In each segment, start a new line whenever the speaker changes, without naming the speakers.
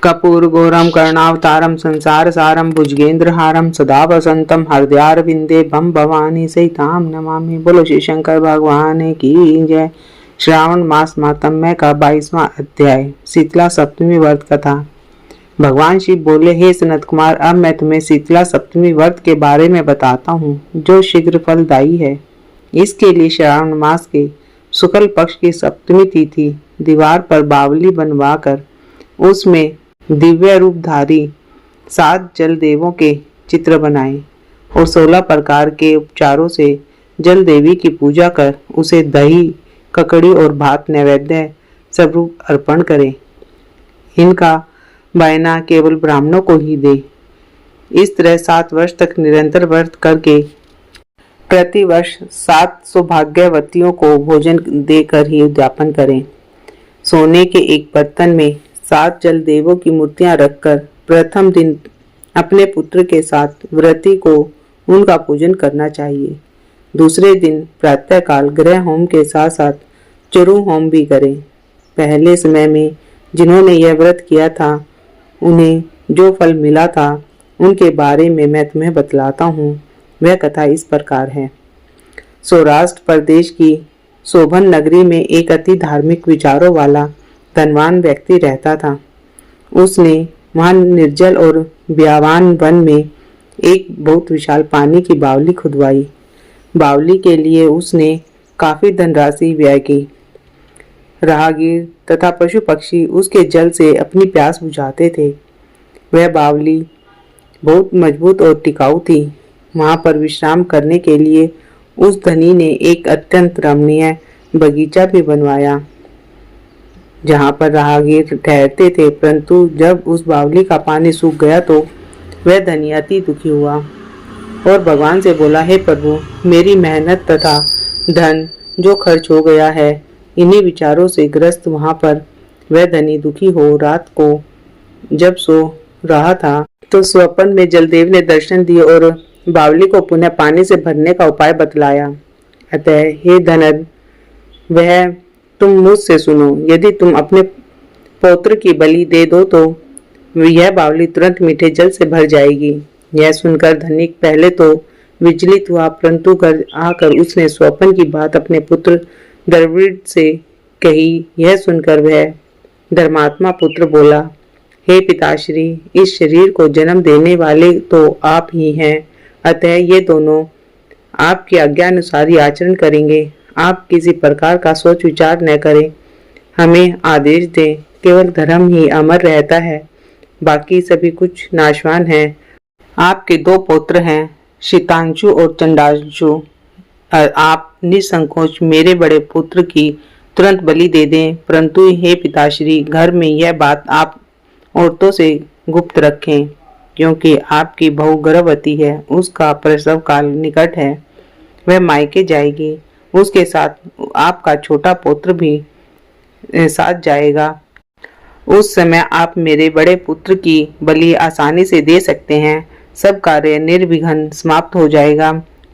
कपूर गौरम कर्णावतारम संसार सारम भुजगेंद्रहारम सदा वसंतम हृदयारविंदे बम भवानी सहिताम नमामि। बोलो श्री शंकर भगवान की जय। श्रावण मास मातम्य का 22वां अध्याय, शीतला सप्तमी व्रत कथा। भगवान शिव बोले, हे सनत कुमार, अब मैं तुम्हें शीतला सप्तमी व्रत के बारे में बताता हूँ, जो शीघ्र फलदायी है। इसके लिए श्रावण मास के शुक्ल पक्ष की सप्तमी तिथि दीवार पर बावली बनवाकर उसमें दिव्य रूपधारी 7 जल देवों के चित्र बनाए और 16 प्रकार के उपचारों से जल देवी की पूजा कर उसे दही, ककड़ी और भात नैवेद्य स्वरूप अर्पण करें। इनका बयाना केवल ब्राह्मणों को ही दे। इस तरह 7 वर्ष तक निरंतर व्रत करके प्रति वर्ष 7 सौभाग्यवतियों को भोजन देकर ही उद्यापन करें। सोने के एक बर्तन में 7 जल देवों की मूर्तियां रखकर प्रथम दिन अपने पुत्र के साथ व्रती को उनका पूजन करना चाहिए। दूसरे दिन प्रातःकाल ग्रह होम के साथ साथ चरु होम भी करें। पहले समय में जिन्होंने यह व्रत किया था, उन्हें जो फल मिला था, उनके बारे में मैं तुम्हें बतलाता हूँ। वह कथा इस प्रकार है। सौराष्ट्र प्रदेश की शोभन नगरी में एक अति धार्मिक विचारों वाला धनवान व्यक्ति रहता था। उसने वहां निर्जल और ब्यावान वन में एक बहुत विशाल पानी की बावली खुदवाई। बावली के लिए उसने काफी धनराशि व्यय की। राहगीर तथा पशु पक्षी उसके जल से अपनी प्यास बुझाते थे। वह बावली बहुत मजबूत और टिकाऊ थी। वहां पर विश्राम करने के लिए उस धनी ने एक अत्यंत रमणीय बगीचा भी बनवाया, जहां पर राहगीर ठहरते थे। परंतु जब उस बावली का पानी सूख गया तो वह धनी अति दुखी हुआ और भगवान से बोला, हे प्रभु, मेरी मेहनत तथा धन जो खर्च हो गया है, इन्हीं विचारों से ग्रस्त वहां पर वह धनी दुखी हो रात को जब सो रहा था तो स्वप्न में जलदेव ने दर्शन दिए और बावली को पुनः पानी से भरने का उपाय बतलाया। अतः हे धनद, वह तुम मुझसे सुनो। यदि तुम अपने पौत्र की बलि दे दो तो यह बावली तुरंत मीठे जल से भर जाएगी। यह सुनकर धनिक पहले तो विचलित हुआ, परंतु घर आकर उसने स्वप्न की बात अपने पुत्र द्रविड़ से कही। यह सुनकर वह धर्मात्मा पुत्र बोला, हे पिताश्री, इस शरीर को जन्म देने वाले तो आप ही हैं। अतः ये दोनों आपकी आज्ञानुसार ही आचरण करेंगे। आप किसी प्रकार का सोच विचार न करें, हमें आदेश दें। केवल धर्म ही अमर रहता है, बाकी सभी कुछ नाशवान है। आपके 2 पौत्र हैं, शीतांशु और चंडांशु। आप निसंकोच मेरे बड़े पुत्र की तुरंत बलि दे दें। परंतु हे पिताश्री, घर में यह बात आप औरतों से गुप्त रखें, क्योंकि आपकी बहू गर्भवती है। उसका प्रसव काल निकट है। वह मायके जाएगी। उसके साथ आपका छोटा पुत्र भी साथ जाएगा। उस समय आप मेरे बड़े पुत्र की बलि आसानी से दे सकते हैं। सब कार्य निर्विघ्न समाप्त हो जाएगा।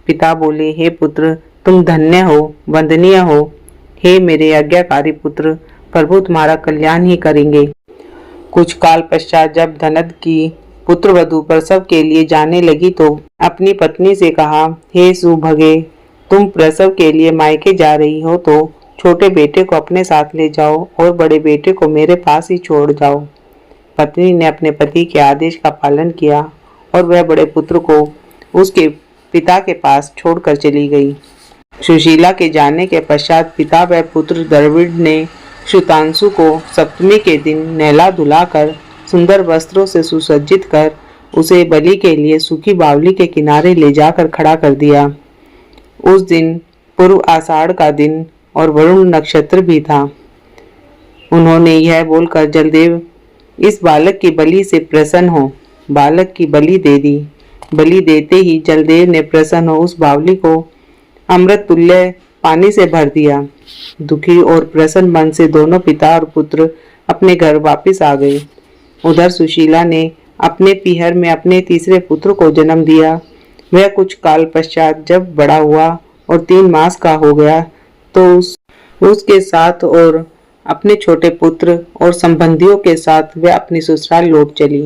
पिता बोले, हे पुत्र, तुम धन्य हो, वंदनीय हो। हे मेरे आज्ञाकारी पुत्र, प्रभु तुम्हारा कल्याण ही करेंगे। कुछ काल पश्चात जब धनद की पुत्रवधू प्रसव के लिए जाने लगी तो अपनी पत्नी से कहा, हे सुभगे, तुम प्रसव के लिए मायके जा रही हो तो छोटे बेटे को अपने साथ ले जाओ और बड़े बेटे को मेरे पास ही छोड़ जाओ। पत्नी ने अपने पति के आदेश का पालन किया और वह बड़े पुत्र को उसके पिता के पास छोड़कर चली गई। सुशीला के जाने के पश्चात पिता व पुत्र द्रविड़ ने शीतांशु को सप्तमी के दिन नहला धुलाकर सुंदर वस्त्रों से सुसज्जित कर उसे बलि के लिए सूखी बावली के किनारे ले जाकर खड़ा कर दिया। उस दिन पूर्व आषाढ़ का दिन और वरुण नक्षत्र भी था। उन्होंने यह बोलकर, जलदेव इस बालक की बलि से प्रसन्न हो, बालक की बलि दे दी। बलि देते ही जलदेव ने प्रसन्न हो उस बावली को अमृत तुल्य पानी से भर दिया। दुखी और प्रसन्न मन से दोनों पिता और पुत्र अपने घर वापस आ गए। उधर सुशीला ने अपने पीहर में अपने तीसरे पुत्र को जन्म दिया। वह कुछ काल पश्चात जब बड़ा हुआ और 3 मास का हो गया तो उसके साथ और अपने छोटे पुत्र और संबंधियों के साथ वह अपनी ससुराल लौट चली।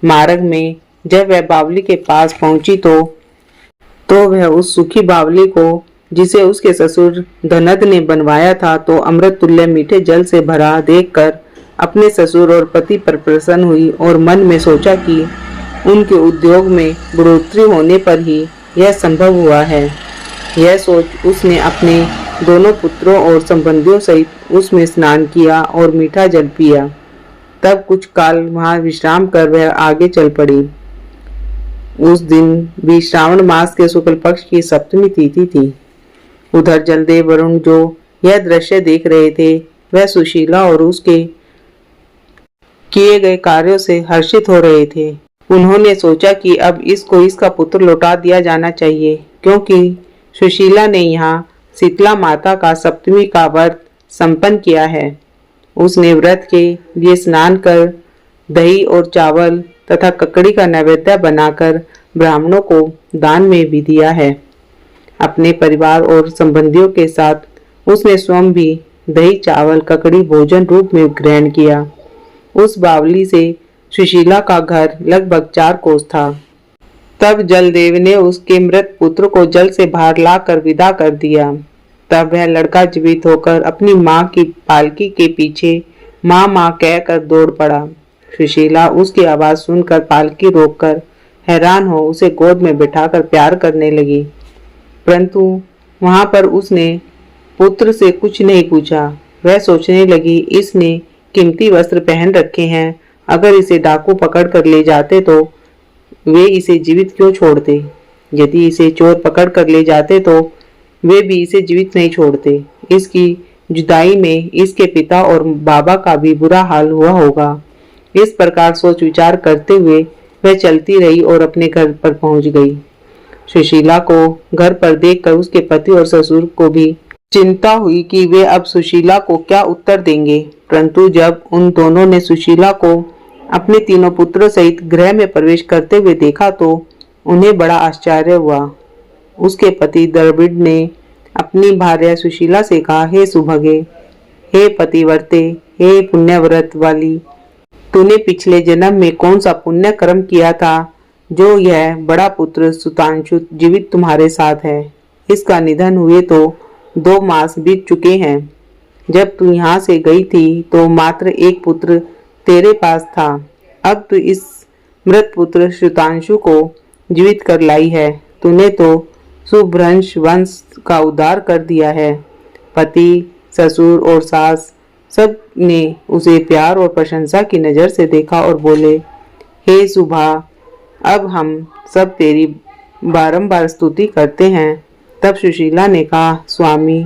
मार्ग में जब वह बावली के पास पहुंची तो वह उस सुखी बावली को, जिसे उसके ससुर धनद ने बनवाया था, तो अमृत तुल्य मीठे जल से भरा देखकर अपने ससुर और पति पर प्रसन्न हुई और मन में सोचा कि उनके उद्योग में बढ़ोतरी होने पर ही यह संभव हुआ है। यह सोच उसने अपने दोनों पुत्रों और संबंधियों सहित उसमें स्नान किया और मीठा जल पिया। तब कुछ काल वहां विश्राम कर वह आगे चल पड़ी। उस दिन भी श्रावण मास के शुक्ल पक्ष की सप्तमी तिथि थी। उधर जलदेव वरुण जो यह दृश्य देख रहे थे, वह सुशीला और उसके किए गए कार्यों से हर्षित हो रहे थे। उन्होंने सोचा कि अब इसको इसका पुत्र लौटा दिया जाना चाहिए, क्योंकि सुशीला ने यहाँ शीतला माता का सप्तमी का व्रत संपन्न किया है। उसने व्रत के लिए स्नान कर दही और चावल तथा ककड़ी का नैवेद्य बनाकर ब्राह्मणों को दान में भी दिया है। अपने परिवार और संबंधियों के साथ उसने स्वयं भी दही चावल ककड़ी भोजन रूप में ग्रहण किया। उस बावली से सुशीला का घर लगभग 4 कोस था। तब जलदेव ने उसके मृत पुत्र को जल से बाहर लाकर विदा कर दिया। तब वह लड़का जीवित होकर अपनी माँ की पालकी के पीछे माँ माँ कहकर दौड़ पड़ा। सुशीला उसकी आवाज सुनकर पालकी रोककर हैरान हो उसे गोद में बिठाकर प्यार करने लगी, परंतु वहां पर उसने पुत्र से कुछ नहीं पूछा। वह सोचने लगी, इसने कीमती वस्त्र पहन रखे हैं, अगर इसे डाकू पकड़ कर ले जाते तो वे इसे जीवित क्यों छोड़ते। यदि इसे चोर पकड़ कर ले जाते तो वे भी इसे जीवित नहीं छोड़ते। इसकी जुदाई में इसके पिता और बाबा का भी बुरा हाल हुआ होगा। इस प्रकार सोच विचार करते हुए वह चलती रही और अपने घर पर पहुंच गई। सुशीला को घर पर देखकर उसके पति और ससुर को भी चिंता हुई कि वे अब सुशीला को क्या उत्तर देंगे, परंतु जब उन दोनों ने सुशीला को अपने तीनों पुत्रों सहित गृह में प्रवेश करते हुए देखा तो उन्हें बड़ा आश्चर्य हुआ। उसके पति द्रविड़ ने अपनी भार्या सुशीला से कहा, हे सुभगे, हे पतिव्रते, हे पुण्यव्रत वाली, तूने पिछले जन्म में कौन सा पुण्य कर्म किया था जो यह बड़ा पुत्र सुतांशु जीवित तुम्हारे साथ है। इसका निधन हुए तो 2 मास बीत चुके हैं। जब तू यहाँ से गई थी तो मात्र एक पुत्र तेरे पास था। अब तू इस मृत पुत्र सुतांशु को जीवित कर लाई है। तूने तो सुभ्रंश वंश का उद्धार कर दिया है। पति, ससुर और सास सब ने उसे प्यार और प्रशंसा की नजर से देखा और बोले, हे सुभा, अब हम सब तेरी बारंबार स्तुति करते हैं। तब सुशीला ने कहा, स्वामी,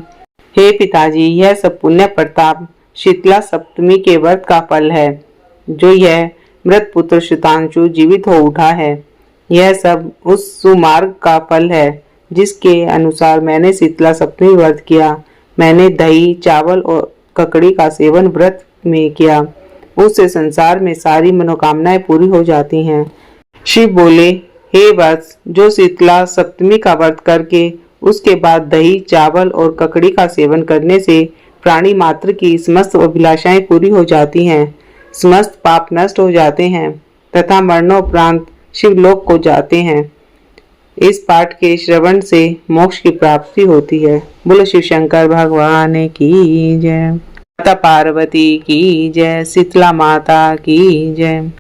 हे पिताजी, यह सब पुण्य प्रताप शीतला सप्तमी के व्रत का फल है, जो यह मृत पुत्र सुतांशु जीवित हो उठा है। यह सब उस सुमार्ग का फल है जिसके अनुसार मैंने शीतला सप्तमी व्रत किया। मैंने दही, चावल और ककड़ी का सेवन व्रत में किया, उससे संसार में सारी मनोकामनाएं पूरी हो जाती हैं। शिव बोले, हे वत्स, जो शीतला सप्तमी का व्रत करके उसके बाद दही, चावल और ककड़ी का सेवन करने से प्राणी मात्र की समस्त अभिलाषाएं पूरी हो जाती हैं, समस्त पाप नष्ट हो जाते हैं तथा मरणोपरांत शिवलोक को जाते हैं। इस पाठ के श्रवण से मोक्ष की प्राप्ति होती है। बोलो शिव शंकर भगवान की जय। माता पार्वती की जय। शीतला माता की जय।